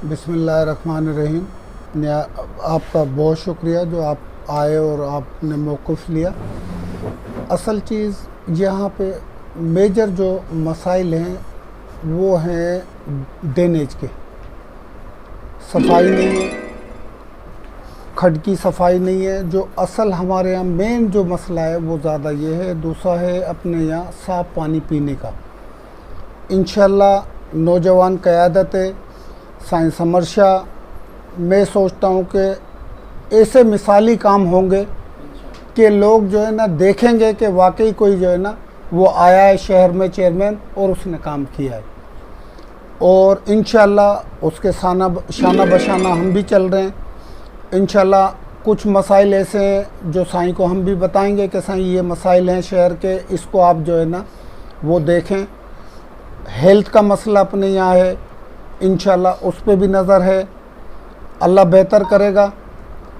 बिस्मिल्लाहिर्रहमानिर्रहीम। आपका बहुत शुक्रिया जो आप आए और आपने मौक़िफ़ लिया। असल चीज़ यहाँ पे मेजर जो मसाइल हैं वो हैं ड्रेनेज के। सफाई नहीं है, खड्ड की सफाई नहीं है। जो असल हमारे यहाँ मेन जो मसला है वो ज़्यादा ये है। दूसरा है अपने यहाँ साफ़ पानी पीने का। इंशाल्लाह नौजवान क़यादत है साइंस समर शाह, मैं सोचता हूँ कि ऐसे मिसाली काम होंगे कि लोग जो है ना देखेंगे कि वाकई कोई जो है ना वो आया है शहर में चेयरमैन और उसने काम किया है। और इंशाल्लाह उसके शाना बशाना हम भी चल रहे हैं। इंशाल्लाह कुछ मसाइल ऐसे हैं जो साईं को हम भी बताएंगे कि साईं ये मसाइल हैं शहर के, इसको आप जो है ना वो देखें। हेल्थ का मसला अपने यहाँ है, इंशाल्लाह उस पर भी नज़र है। अल्लाह बेहतर करेगा।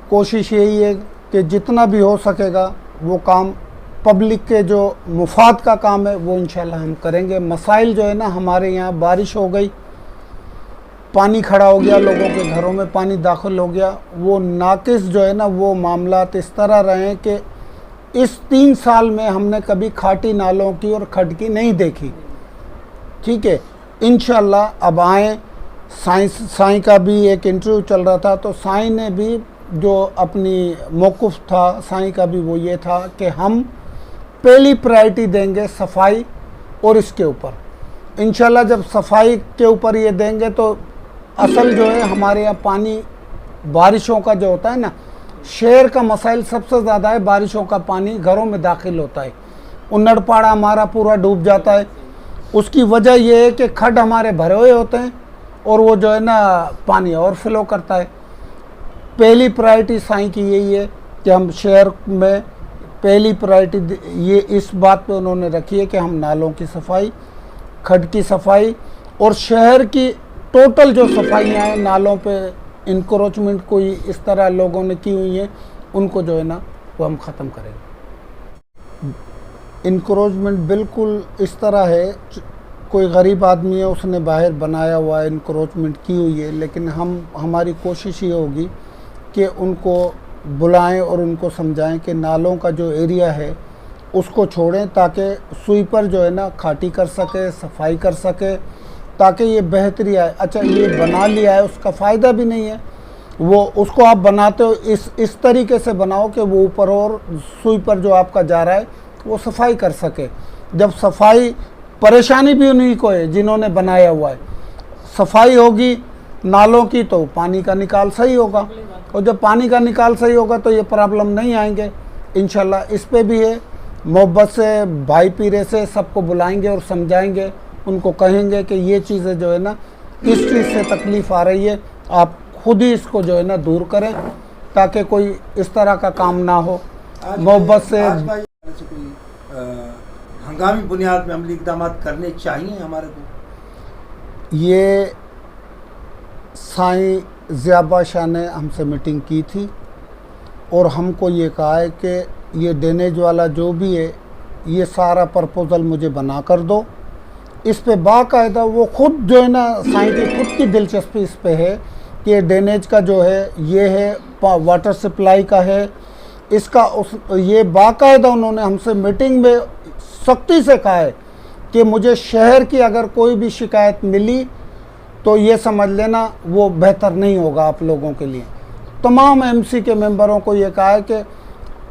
कोशिश यही है कि जितना भी हो सकेगा वो काम पब्लिक के जो मुफाद का काम है वो इंशाल्लाह हम करेंगे। मसाइल जो है ना हमारे यहाँ बारिश हो गई, पानी खड़ा हो गया, लोगों के घरों में पानी दाखिल हो गया। वो नाकिस जो है ना वो मामलात इस तरह रहे हैं कि इस 3 साल में हमने कभी खाटी नालों की और खड्ड की नहीं देखी। ठीक है, इंशाल्लाह अब आएँ। साईं का भी एक इंटरव्यू चल रहा था तो साईं ने भी जो अपनी मौक़िफ़ था साईं का भी वो ये था कि हम पहली प्रायोरिटी देंगे सफाई और इसके ऊपर। इंशाल्लाह जब सफाई के ऊपर ये देंगे तो असल जो है हमारे यहाँ पानी बारिशों का जो होता है ना, शहर का मसाइल सबसे ज़्यादा है। बारिशों का पानी घरों में दाखिल होता है, उन्नड़पाड़ा हमारा पूरा डूब जाता है। उसकी वजह यह है कि खड्ड हमारे भरे हुए होते हैं और वो जो है ना पानी और फ्लो करता है। पहली प्रायोरिटी साईं की यही है कि हम शहर में पहली प्रायोरिटी ये इस बात पे उन्होंने रखी है कि हम नालों की सफाई, खड्ड की सफाई और शहर की टोटल जो सफाइयाँ हैं, नालों पे इंक्रोचमेंट कोई इस तरह लोगों ने की हुई है उनको जो है ना वो हम ख़त्म करेंगे। इंक्रोचमेंट बिल्कुल इस तरह है, कोई गरीब आदमी है उसने बाहर बनाया हुआ है, इंक्रोचमेंट की हुई है, लेकिन हमारी कोशिश ये होगी कि उनको बुलाएं और उनको समझाएं कि नालों का जो एरिया है उसको छोड़ें ताकि स्वीपर जो है ना खाटी कर सके, सफाई कर सके, ताकि ये बेहतरी आए। अच्छा, ये बना लिया है उसका फ़ायदा भी नहीं है, वो उसको आप बनाते हो इस तरीके से बनाओ कि वो ऊपर और स्वीपर जो आपका जा रहा है वो सफाई कर सके। जब सफाई, परेशानी भी उन्हीं को है जिन्होंने बनाया हुआ है। सफाई होगी नालों की तो पानी का निकाल सही होगा, और जब पानी का निकाल सही होगा तो ये प्रॉब्लम नहीं आएंगे। इंशाल्लाह इस पे भी है, मोहब्बत से भाई पीरे से सबको बुलाएंगे और समझाएंगे, उनको कहेंगे कि ये चीज़ें जो है ना इस चीज़ से तकलीफ़ आ रही है, आप खुद ही इसको जो है ना दूर करें ताकि कोई इस तरह का काम ना हो। मोहब्बत से हंगामी बुनियाद में अमली इक़दाम करने चाहिए हमारे को। ये साईं ज़िया शाह ने हमसे मीटिंग की थी और हमको ये कहा है कि ये ड्रेनेज वाला जो भी है ये सारा प्रपोज़ल मुझे बना कर दो। इस पे बाकायदा वो खुद जो है ना साईं की खुद की दिलचस्पी इस पे है कि ड्रेनेज का जो है ये है, वाटर सप्लाई का है, इसका ये बाकायदा उन्होंने हमसे मीटिंग में सख्ती से कहा है कि मुझे शहर की अगर कोई भी शिकायत मिली तो ये समझ लेना वो बेहतर नहीं होगा आप लोगों के लिए। तमाम एमसी के मेंबरों को ये कहा है कि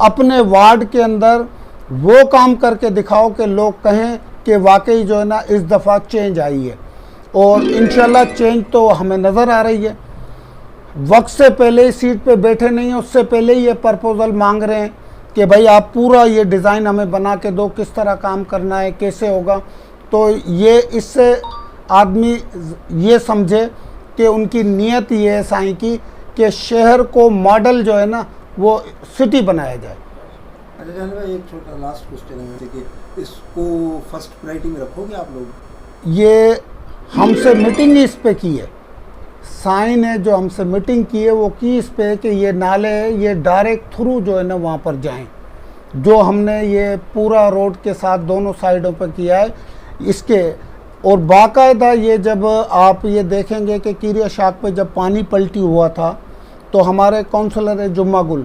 अपने वार्ड के अंदर वो काम करके दिखाओ कि लोग कहें कि वाकई जो है ना इस दफ़ा चेंज आई है। और इंशाल्लाह चेंज तो हमें नज़र आ रही है। वक्त से पहले ही सीट पे बैठे नहीं हैं, उससे पहले ही ये प्रपोज़ल मांग रहे हैं कि भाई आप पूरा ये डिज़ाइन हमें बना के दो, किस तरह काम करना है, कैसे होगा। तो ये इससे आदमी ये समझे कि उनकी नीयत ये है साईं की कि शहर को मॉडल जो है ना वो सिटी बनाया जाए। अच्छा जान भाई, एक छोटा लास्ट क्वेश्चन है कि इसको फर्स्ट प्रायोरिटी में रखोगे आप लोग? ये हमसे मीटिंग इस पे की है, साईं ने जो हमसे मीटिंग की है वो की इस पे कि ये नाले ये डायरेक्ट थ्रू जो है ना वहाँ पर जाएं। जो हमने ये पूरा रोड के साथ दोनों साइडों पर किया है, इसके और बाकायदा ये जब आप ये देखेंगे कि कीरिया शाख पे जब पानी पलटी हुआ था तो हमारे काउंसलर है जुम्मा गुल,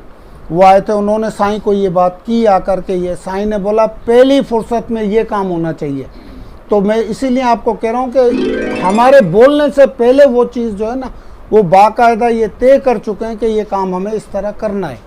वो आए थे, उन्होंने साईं को ये बात की आकर के, ये साईं ने बोला पहली फुर्सत में ये काम होना चाहिए। तो मैं इसीलिए आपको कह रहा हूँ कि हमारे बोलने से पहले वो चीज़ जो है ना, वो बाकायदा ये तय कर चुके हैं कि ये काम हमें इस तरह करना है।